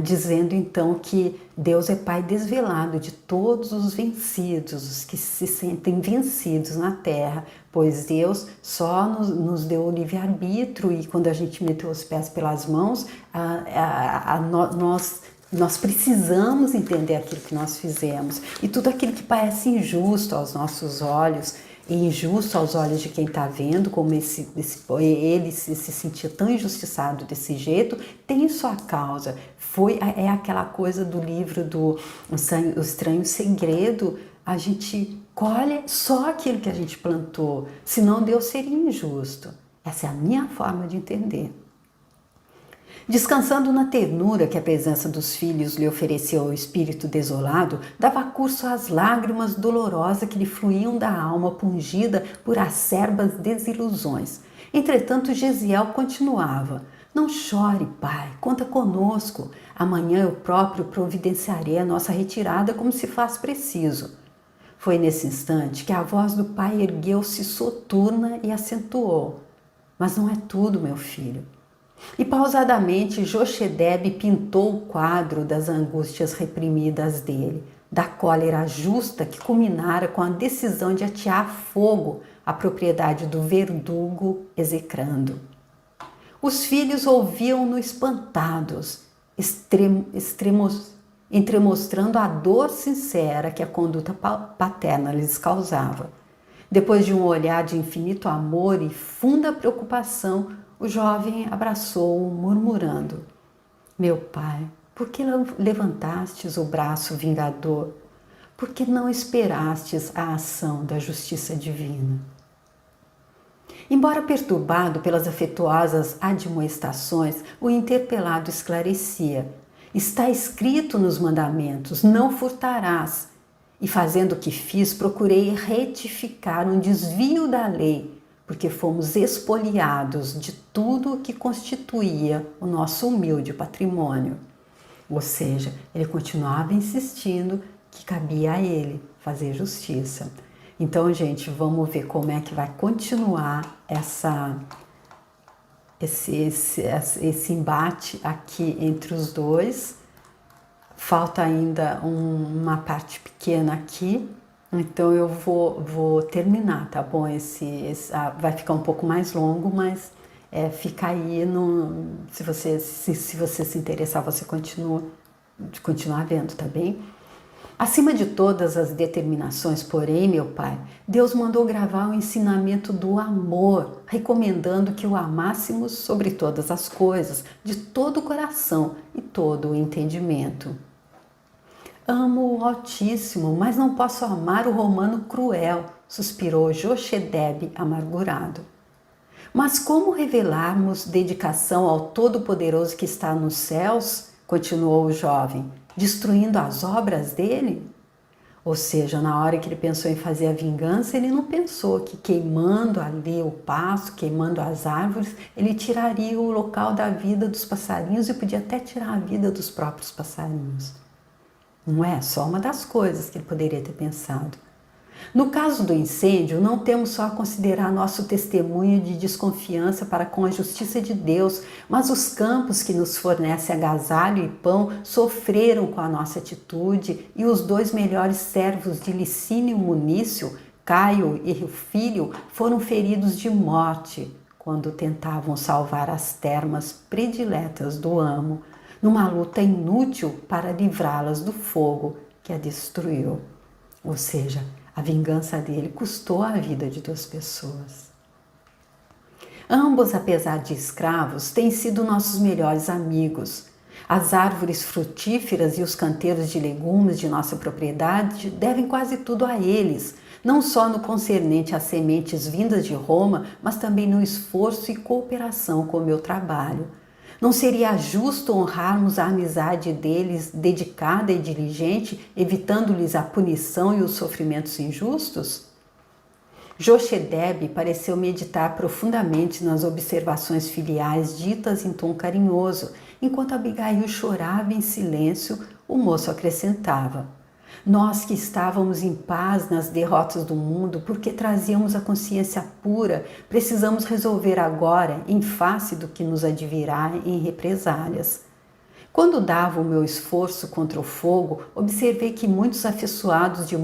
dizendo então que Deus é Pai desvelado de todos os vencidos, os que se sentem vencidos na terra, pois Deus só nos deu o livre-arbítrio e quando a gente meteu os pés pelas mãos, nós precisamos entender aquilo que nós fizemos e tudo aquilo que parece injusto aos nossos olhos e injusto aos olhos de quem está vendo, como ele se sentia tão injustiçado desse jeito, tem sua causa. É aquela coisa do livro do O Estranho Segredo, a gente colhe só aquilo que a gente plantou, senão Deus seria injusto. Essa é a minha forma de entender. Descansando na ternura que a presença dos filhos lhe ofereceu ao espírito desolado, dava curso às lágrimas dolorosas que lhe fluíam da alma pungida por acerbas desilusões. Entretanto, Gesiel continuava: "Não chore, pai, conta conosco. Amanhã eu próprio providenciarei a nossa retirada como se faz preciso." Foi nesse instante que a voz do pai ergueu-se soturna e acentuou: "Mas não é tudo, meu filho." E pausadamente Jochedebe pintou o quadro das angústias reprimidas dele, da cólera justa que culminara com a decisão de atear fogo à propriedade do verdugo execrando. Os filhos ouviam-no espantados, entremostrando a dor sincera que a conduta paterna lhes causava. Depois de um olhar de infinito amor e funda preocupação, o jovem abraçou-o, murmurando: "Meu pai, por que levantastes o braço vingador? Por que não esperastes a ação da justiça divina?" Embora perturbado pelas afetuosas admoestações, o interpelado esclarecia: "Está escrito nos mandamentos, não furtarás. E fazendo o que fiz, procurei retificar um desvio da lei, porque fomos expoliados de tudo o que constituía o nosso humilde patrimônio." Ou seja, ele continuava insistindo que cabia a ele fazer justiça. Então, gente, vamos ver como é que vai continuar esse embate aqui entre os dois. Falta ainda uma parte pequena aqui. Então eu vou terminar, tá bom? Vai ficar um pouco mais longo, mas fica aí, se você se interessar, você continua vendo, tá bem? Acima de todas as determinações, porém, meu pai, Deus mandou gravar o ensinamento do amor, recomendando que o amássemos sobre todas as coisas, de todo o coração e todo o entendimento. Amo o Altíssimo, mas não posso amar o romano cruel, suspirou Jochedebe amargurado. Mas como revelarmos dedicação ao Todo-Poderoso que está nos céus? Continuou o jovem, destruindo as obras dele? Ou seja, na hora que ele pensou em fazer a vingança, ele não pensou que queimando ali o pasto, queimando as árvores, ele tiraria o local da vida dos passarinhos e podia até tirar a vida dos próprios passarinhos. Não é só uma das coisas que ele poderia ter pensado. No caso do incêndio, não temos só a considerar nosso testemunho de desconfiança para com a justiça de Deus, mas os campos que nos fornecem agasalho e pão sofreram com a nossa atitude e os 2 melhores servos de Licínio Munício, Caio e o filho, foram feridos de morte quando tentavam salvar as termas prediletas do amo, numa luta inútil para livrá-las do fogo que a destruiu. Ou seja, a vingança dele custou a vida de 2 pessoas. Ambos, apesar de escravos, têm sido nossos melhores amigos. As árvores frutíferas e os canteiros de legumes de nossa propriedade devem quase tudo a eles, não só no concernente às sementes vindas de Roma, mas também no esforço e cooperação com o meu trabalho. Não seria justo honrarmos a amizade deles, dedicada e diligente, evitando-lhes a punição e os sofrimentos injustos? Jochedebe pareceu meditar profundamente nas observações filiais ditas em tom carinhoso. Enquanto Abigail chorava em silêncio, o moço acrescentava: nós que estávamos em paz nas derrotas do mundo, porque trazíamos a consciência pura, precisamos resolver agora, em face do que nos advirá em represálias. Quando dava o meu esforço contra o fogo, observei que muitos afeiçoados de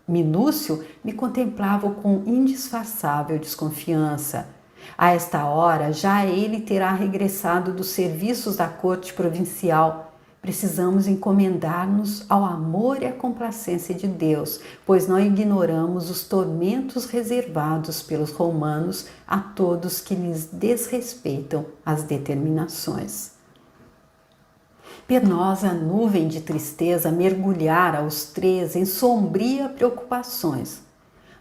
Minúcio me contemplavam com indisfarçável desconfiança. A esta hora, já ele terá regressado dos serviços da corte provincial. Precisamos encomendar-nos ao amor e à complacência de Deus, pois não ignoramos os tormentos reservados pelos romanos a todos que lhes desrespeitam as determinações. Penosa nuvem de tristeza mergulhara os três em sombria preocupações.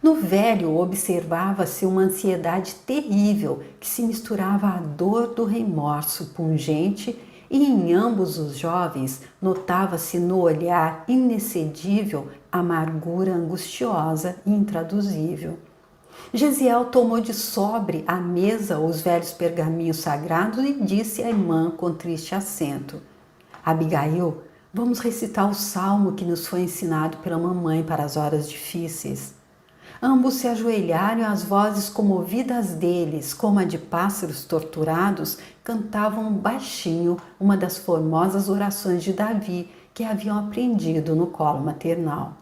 No velho observava-se uma ansiedade terrível que se misturava à dor do remorso pungente, e em ambos os jovens notava-se no olhar inexcedível a amargura angustiosa e intraduzível. Gesiel tomou de sobre à mesa os velhos pergaminhos sagrados e disse à irmã com triste acento: Abigail, vamos recitar o salmo que nos foi ensinado pela mamãe para as horas difíceis. Ambos se ajoelharam e as vozes comovidas deles, como a de pássaros torturados, cantavam baixinho uma das formosas orações de Davi que haviam aprendido no colo maternal.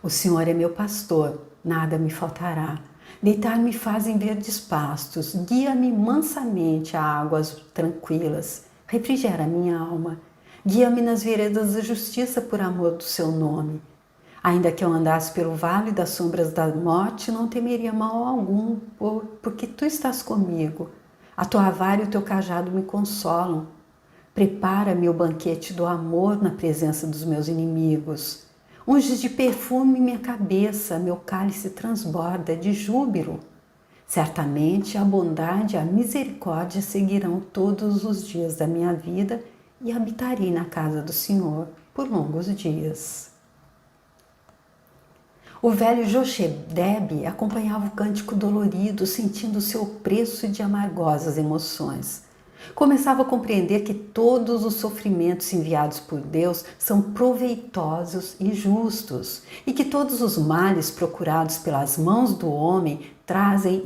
O Senhor é meu pastor, nada me faltará. Deitar-me faz em verdes pastos, guia-me mansamente a águas tranquilas. Refrigera minha alma, guia-me nas veredas da justiça por amor do seu nome. Ainda que eu andasse pelo vale das sombras da morte, não temeria mal algum, porque tu estás comigo. A tua vara e o teu cajado me consolam. Prepara-me o banquete do amor na presença dos meus inimigos. Unges de perfume minha cabeça, meu cálice transborda de júbilo. Certamente a bondade e a misericórdia seguirão todos os dias da minha vida e habitarei na casa do Senhor por longos dias. O velho Jochedebe acompanhava o cântico dolorido, sentindo seu preço de amargosas emoções. Começava a compreender que todos os sofrimentos enviados por Deus são proveitosos e justos, e que todos os males procurados pelas mãos do homem trazem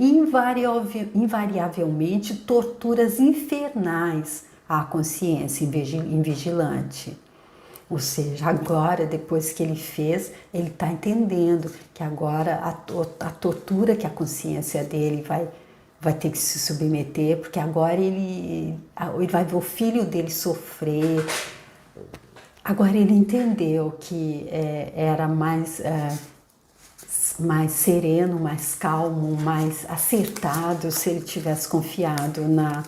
invariavelmente torturas infernais à consciência invigilante. Ou seja, agora, depois que ele fez, ele está entendendo que agora a tortura que a consciência dele vai ter que se submeter, porque agora ele vai ver o filho dele sofrer. Agora ele entendeu que era mais sereno, mais calmo, mais acertado se ele tivesse confiado na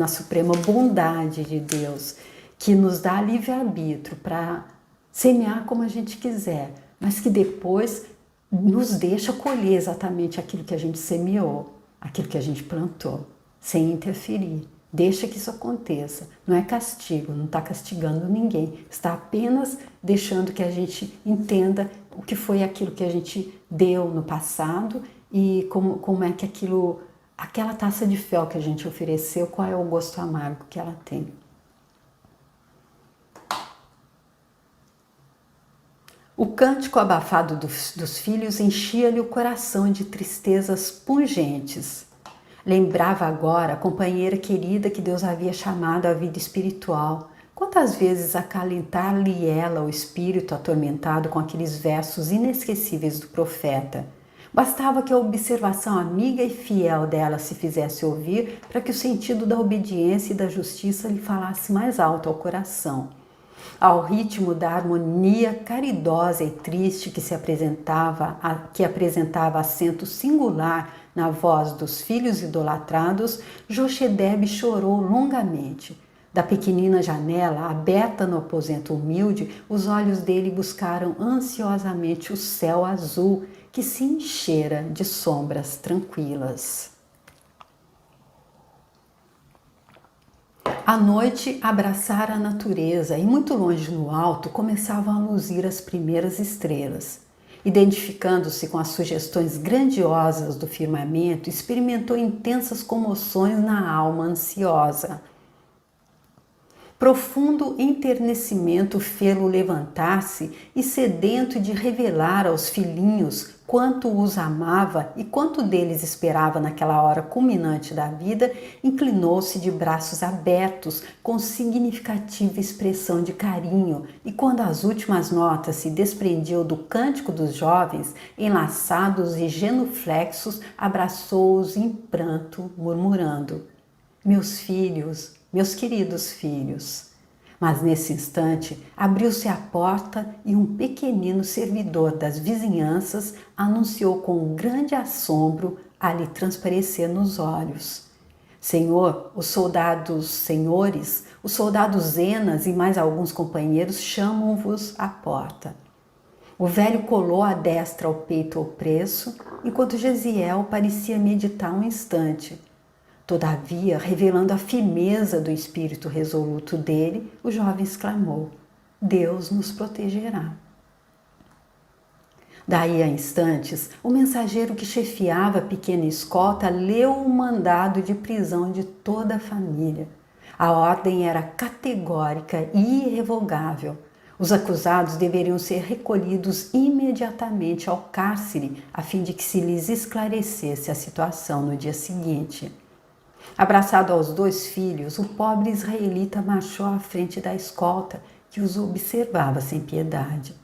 suprema bondade de Deus, que nos dá livre-arbítrio para semear como a gente quiser, mas que depois nos deixa colher exatamente aquilo que a gente semeou, aquilo que a gente plantou, sem interferir. Deixa que isso aconteça. Não é castigo, não está castigando ninguém. Está apenas deixando que a gente entenda o que foi aquilo que a gente deu no passado e como é que aquela taça de fel que a gente ofereceu, qual é o gosto amargo que ela tem. O cântico abafado dos filhos enchia-lhe o coração de tristezas pungentes. Lembrava agora a companheira querida que Deus havia chamado à vida espiritual. Quantas vezes acalentar-lhe ela o espírito atormentado com aqueles versos inesquecíveis do profeta. Bastava que a observação amiga e fiel dela se fizesse ouvir para que o sentido da obediência e da justiça lhe falasse mais alto ao coração. Ao ritmo da harmonia caridosa e triste que apresentava acento singular na voz dos filhos idolatrados, Jochedebe chorou longamente. Da pequenina janela, aberta no aposento humilde, os olhos dele buscaram ansiosamente o céu azul que se enchera de sombras tranquilas. A noite abraçara a natureza e muito longe no alto começavam a luzir as primeiras estrelas. Identificando-se com as sugestões grandiosas do firmamento, experimentou intensas comoções na alma ansiosa. Profundo enternecimento fê-lo levantar-se e, sedento de revelar aos filhinhos quanto os amava e quanto deles esperava naquela hora culminante da vida, inclinou-se de braços abertos com significativa expressão de carinho e, quando as últimas notas se desprendiam do cântico dos jovens, enlaçados e genuflexos, abraçou-os em pranto, murmurando: meus filhos, meus queridos filhos. Mas nesse instante abriu-se a porta e um pequenino servidor das vizinhanças anunciou com grande assombro a lhe transparecer nos olhos: Senhor, os soldados Zenas e mais alguns companheiros chamam-vos à porta. O velho colou a destra ao peito opresso, enquanto Gesiel parecia meditar um instante. Todavia, revelando a firmeza do espírito resoluto dele, o jovem exclamou: Deus nos protegerá. Daí a instantes, o mensageiro que chefiava a pequena escolta leu o mandado de prisão de toda a família. A ordem era categórica e irrevogável. Os acusados deveriam ser recolhidos imediatamente ao cárcere, a fim de que se lhes esclarecesse a situação no dia seguinte. Abraçado aos dois filhos, o pobre israelita marchou à frente da escolta, que os observava sem piedade.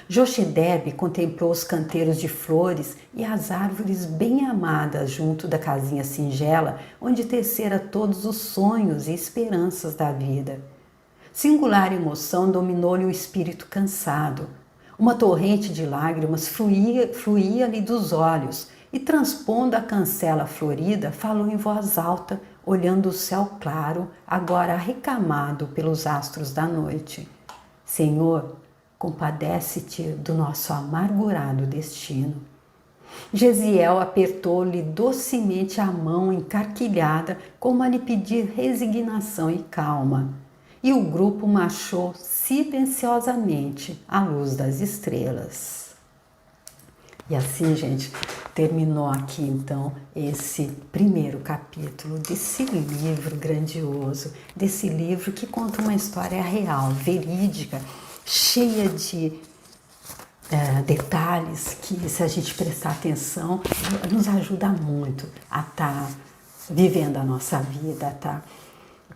Jochedebe contemplou os canteiros de flores e as árvores bem amadas junto da casinha singela, onde tecera todos os sonhos e esperanças da vida. Singular emoção dominou-lhe o espírito cansado. Uma torrente de lágrimas fluía-lhe dos olhos, e, transpondo a cancela florida, falou em voz alta, olhando o céu claro, agora recamado pelos astros da noite: Senhor, compadece-te do nosso amargurado destino. Gesiel apertou-lhe docemente a mão encarquilhada, como a lhe pedir resignação e calma, e o grupo marchou silenciosamente à luz das estrelas. E assim, gente, terminou aqui então esse primeiro capítulo desse livro grandioso, desse livro que conta uma história real, verídica, cheia de detalhes que, se a gente prestar atenção, nos ajuda muito a estar vivendo a nossa vida, tá?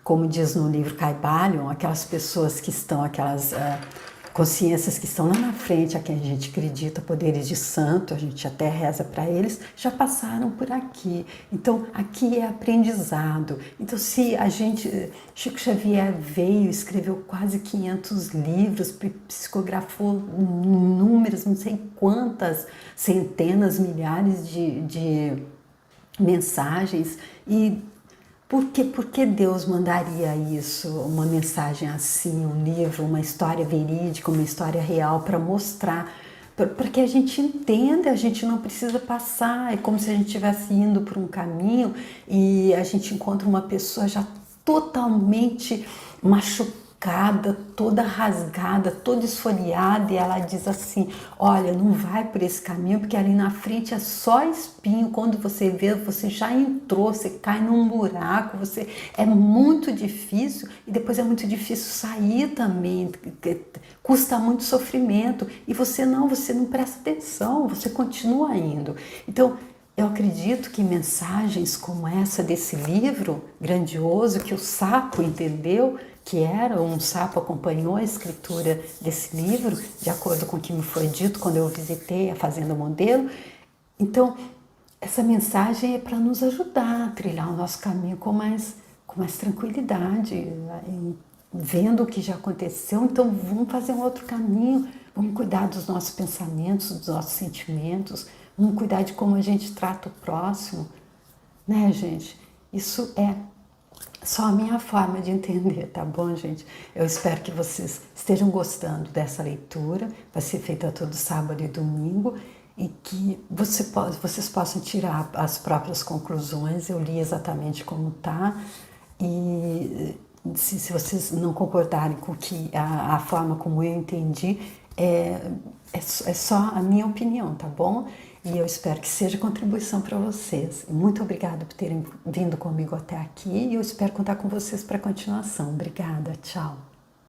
Como diz no livro Caibalion, aquelas pessoas que estão, aquelas consciências que estão lá na frente, a quem a gente acredita, poderes de santo, a gente até reza para eles, já passaram por aqui. Então, aqui é aprendizado. Então, se a gente... Chico Xavier veio, escreveu quase 500 livros, psicografou inúmeras, não sei quantas, centenas, milhares de mensagens. E por que Deus mandaria isso, uma mensagem assim, um livro, uma história verídica, uma história real, para mostrar, para que a gente entenda, a gente não precisa passar, é como se a gente estivesse indo por um caminho e a gente encontra uma pessoa já totalmente machucada, toda rasgada, toda esfoliada, e ela diz assim: olha, não vai por esse caminho, porque ali na frente é só espinho, quando você vê, você já entrou, você cai num buraco, é muito difícil, e depois é muito difícil sair também, custa muito sofrimento, e você não presta atenção, você continua indo. Então, eu acredito que mensagens como essa desse livro grandioso, que o sapo entendeu que era, um sapo acompanhou a escritura desse livro, de acordo com o que me foi dito quando eu visitei a Fazenda Modelo. Então, essa mensagem é para nos ajudar a trilhar o nosso caminho com mais tranquilidade, vendo o que já aconteceu. Então, vamos fazer um outro caminho, vamos cuidar dos nossos pensamentos, dos nossos sentimentos, vamos cuidar de como a gente trata o próximo, né, gente? Isso é só a minha forma de entender, tá bom, gente? Eu espero que vocês estejam gostando dessa leitura. Vai ser feita todo sábado e domingo, e que vocês possam tirar as próprias conclusões. Eu li exatamente como tá, e se vocês não concordarem com que a forma como eu entendi, é só a minha opinião, tá bom? E eu espero que seja contribuição para vocês. Muito obrigada por terem vindo comigo até aqui e eu espero contar com vocês para a continuação. Obrigada, tchau.